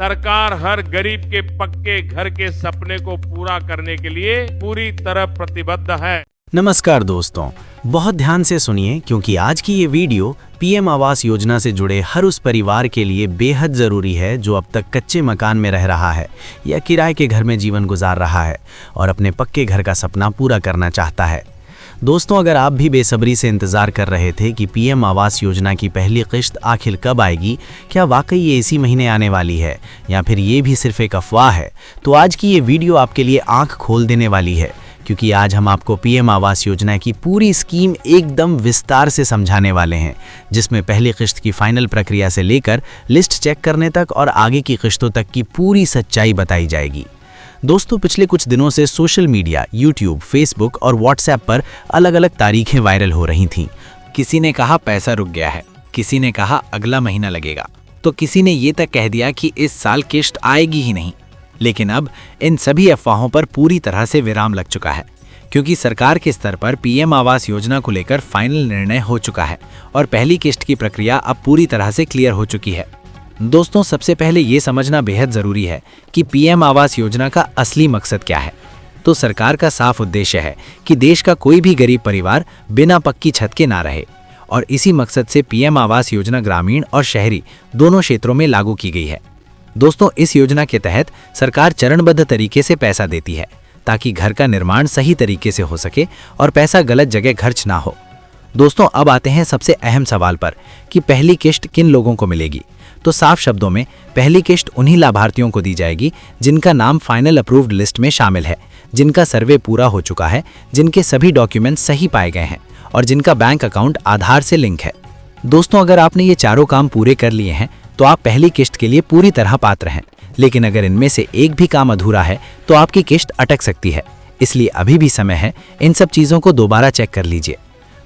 सरकार हर गरीब के पक्के घर के सपने को पूरा करने के लिए पूरी तरह प्रतिबद्ध है। नमस्कार दोस्तों, बहुत ध्यान से सुनिए क्योंकि आज की ये वीडियो पीएम आवास योजना से जुड़े हर उस परिवार के लिए बेहद ज़रूरी है जो अब तक कच्चे मकान में रह रहा है या किराए के घर में जीवन गुजार रहा है और अपने पक्के घर का सपना पूरा करना चाहता है। दोस्तों, अगर आप भी बेसब्री से इंतज़ार कर रहे थे कि पीएम आवास योजना की पहली किश्त आखिर कब आएगी, क्या वाकई ये इसी महीने आने वाली है या फिर ये भी सिर्फ एक अफवाह है, तो आज की ये वीडियो आपके लिए आंख खोल देने वाली है क्योंकि आज हम आपको पीएम आवास योजना की पूरी स्कीम एकदम विस्तार से समझाने वाले हैं, जिसमें पहली किश्त की फाइनल प्रक्रिया से लेकर लिस्ट चेक करने तक और आगे की किश्तों तक की पूरी सच्चाई बताई जाएगी। दोस्तों, पिछले कुछ दिनों से सोशल मीडिया, यूट्यूब, फेसबुक और व्हाट्सएप पर अलग अलग तारीखें वायरल हो रही थीं। किसी ने कहा पैसा रुक गया है, किसी ने कहा अगला महीना लगेगा, तो किसी ने ये तक कह दिया कि इस साल किश्त आएगी ही नहीं। लेकिन अब इन सभी अफवाहों पर पूरी तरह से विराम लग चुका है क्योंकि सरकार के स्तर पर पीएम आवास योजना को लेकर फाइनल निर्णय हो चुका है और पहली किश्त की प्रक्रिया अब पूरी तरह से क्लियर हो चुकी है। दोस्तों, सबसे पहले ये समझना बेहद ज़रूरी है कि पीएम आवास योजना का असली मकसद क्या है। तो सरकार का साफ उद्देश्य है कि देश का कोई भी गरीब परिवार बिना पक्की छत के ना रहे और इसी मकसद से पीएम आवास योजना ग्रामीण और शहरी दोनों क्षेत्रों में लागू की गई है। दोस्तों, इस योजना के तहत सरकार चरणबद्ध तरीके से पैसा देती है ताकि घर का निर्माण सही तरीके से हो सके और पैसा गलत जगह खर्च ना हो। दोस्तों, अब आते हैं सबसे अहम सवाल पर कि पहली किश्त किन लोगों को मिलेगी। तो साफ शब्दों में पहली किश्त उन्हीं लाभार्थियों को दी जाएगी जिनका नाम फाइनल अप्रूव्ड लिस्ट में शामिल है, जिनका सर्वे पूरा हो चुका है, जिनके सभी डॉक्यूमेंट्स सही पाए गए हैं और जिनका बैंक अकाउंट आधार से लिंक है। दोस्तों, अगर आपने ये चारों काम पूरे कर लिए हैं तो आप पहली किश्त के लिए पूरी तरह पात्र हैं। लेकिन अगर इनमें से एक भी काम अधूरा है तो आपकी किश्त अटक सकती है। इसलिए अभी भी समय है, इन सब चीज़ों को दोबारा चेक कर लीजिए।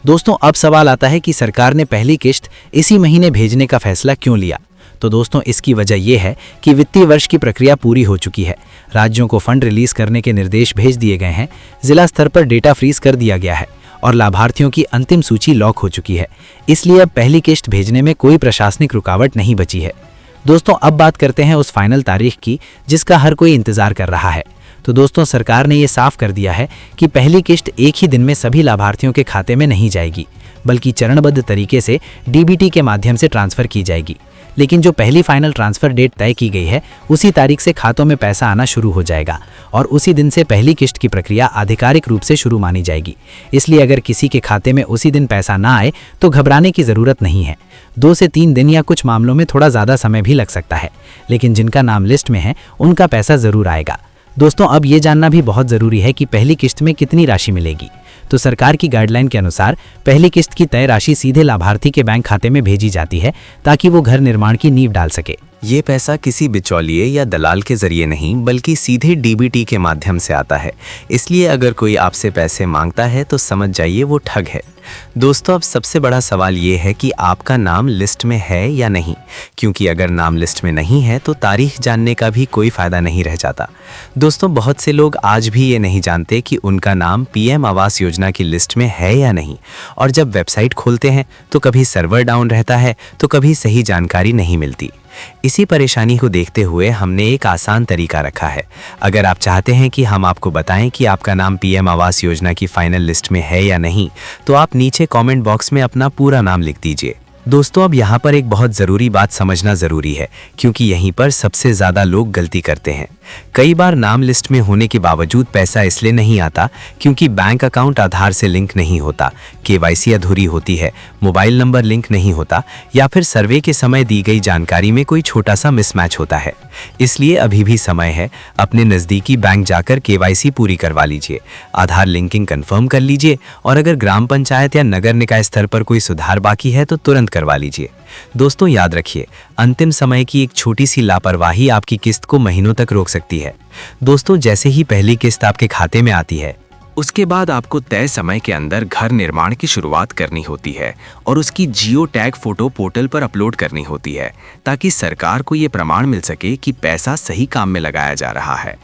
दोस्तों, अब सवाल आता है कि सरकार ने पहली किश्त इसी महीने भेजने का फैसला क्यों लिया। तो दोस्तों, इसकी वजह यह है कि वित्तीय वर्ष की प्रक्रिया पूरी हो चुकी है, राज्यों को फंड रिलीज करने के निर्देश भेज दिए गए हैं, जिला स्तर पर डेटा फ्रीज कर दिया गया है और लाभार्थियों की अंतिम सूची लॉक हो चुकी है। इसलिए अब पहली किश्त भेजने में कोई प्रशासनिक रुकावट नहीं बची है। दोस्तों, अब बात करते हैं उस फाइनल तारीख की जिसका हर कोई इंतजार कर रहा है। तो दोस्तों, सरकार ने ये साफ कर दिया है कि पहली किश्त एक ही दिन में सभी लाभार्थियों के खाते में नहीं जाएगी, बल्कि चरणबद्ध तरीके से डीबीटी के माध्यम से ट्रांसफर की जाएगी। लेकिन जो पहली फाइनल ट्रांसफर डेट तय की गई है उसी तारीख से खातों में पैसा आना शुरू हो जाएगा और उसी दिन से पहली किश्त की प्रक्रिया आधिकारिक रूप से शुरू मानी जाएगी। इसलिए अगर किसी के खाते में उसी दिन पैसा ना आए तो घबराने की ज़रूरत नहीं है। 2 से 3 दिन या कुछ मामलों में थोड़ा ज़्यादा समय भी लग सकता है, लेकिन जिनका नाम लिस्ट में है उनका पैसा ज़रूर आएगा। दोस्तों, अब ये जानना भी बहुत ज़रूरी है कि पहली किश्त में कितनी राशि मिलेगी। तो सरकार की गाइडलाइन के अनुसार पहली किश्त की तय राशि सीधे लाभार्थी के बैंक खाते में भेजी जाती है ताकि वो घर निर्माण की नींव डाल सके। ये पैसा किसी बिचौलिए या दलाल के जरिए नहीं बल्कि सीधे डीबीटी के माध्यम से आता है। इसलिए अगर कोई आपसे पैसे मांगता है तो समझ जाइए वो ठग है। दोस्तों, अब सबसे बड़ा सवाल ये है कि आपका नाम लिस्ट में है या नहीं, क्योंकि अगर नाम लिस्ट में नहीं है तो तारीख जानने का भी कोई फ़ायदा नहीं रह जाता। दोस्तों, बहुत से लोग आज भी ये नहीं जानते कि उनका नाम पीएम आवास योजना की लिस्ट में है या नहीं, और जब वेबसाइट खोलते हैं तो कभी सर्वर डाउन रहता है तो कभी सही जानकारी नहीं मिलती। इसी परेशानी को देखते हुए हमने एक आसान तरीका रखा है। अगर आप चाहते हैं कि हम आपको बताएं कि आपका नाम पीएम आवास योजना की फाइनल लिस्ट में है या नहीं, तो आप नीचे कमेंट बॉक्स में अपना पूरा नाम लिख दीजिए। दोस्तों, अब यहाँ पर एक बहुत ज़रूरी बात समझना ज़रूरी है क्योंकि यहीं पर सबसे ज़्यादा लोग गलती करते हैं। कई बार नाम लिस्ट में होने के बावजूद पैसा इसलिए नहीं आता क्योंकि बैंक अकाउंट आधार से लिंक नहीं होता, केवाईसी अधूरी होती है, मोबाइल नंबर लिंक नहीं होता या फिर सर्वे के समय दी गई जानकारी में कोई छोटा सा मिसमैच होता है। इसलिए अभी भी समय है, अपने नज़दीकी बैंक जाकर केवाईसी पूरी करवा लीजिए, आधार लिंकिंग कंफर्म कर लीजिए और अगर ग्राम पंचायत या नगर निकाय स्तर पर कोई सुधार बाकी है तो तुरंत करवा लीजिए। दोस्तों, याद रखिए, अंतिम समय की एक छोटी सी लापरवाही आपकी किस्त को महीनों तक रोक सकती है। दोस्तों, जैसे ही पहली किस्त आपके खाते में आती है उसके बाद आपको तय समय के अंदर घर निर्माण की शुरुआत करनी होती है और उसकी जियो टैग फोटो पोर्टल पर अपलोड करनी होती है ताकि सरकार को ये प्रमाण मिल सके कि पैसा सही काम में लगाया जा रहा है।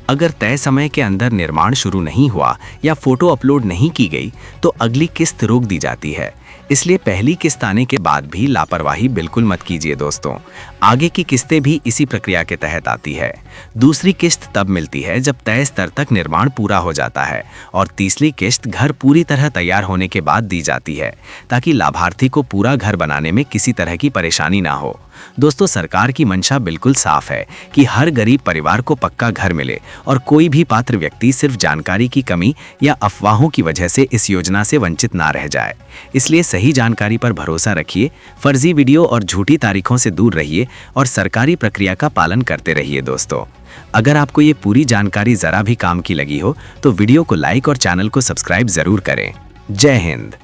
अगर तय समय के अंदर निर्माण शुरू नहीं हुआ या फोटो अपलोड नहीं की गई तो अगली किस्त रोक दी जाती है। इसलिए पहली किस्त आने के बाद भी लापरवाही बिल्कुल मत कीजिए दोस्तों। आगे की किस्तें भी इसी प्रक्रिया के तहत आती है। दूसरी किस्त तब मिलती है जब तय स्तर तक निर्माण पूरा हो जाता है और तीसरी किस्त घर पूरी तरह तैयार होने के बाद दी जाती है, ताकि लाभार्थी को पूरा घर बनाने में किसी तरह की परेशानी ना हो। दोस्तों, सरकार की मंशा बिल्कुल साफ है कि हर गरीब परिवार को पक्का घर मिले और कोई भी पात्र व्यक्ति सिर्फ जानकारी की कमी या अफवाहों की वजह से इस योजना से वंचित ना रह जाए। इसलिए सही जानकारी पर भरोसा रखिए, फर्जी वीडियो और झूठी तारीखों से दूर रहिए और सरकारी प्रक्रिया का पालन करते रहिए। दोस्तों, अगर आपको ये पूरी जानकारी जरा भी काम की लगी हो तो वीडियो को लाइक और चैनल को सब्सक्राइब जरूर करें। जय हिंद।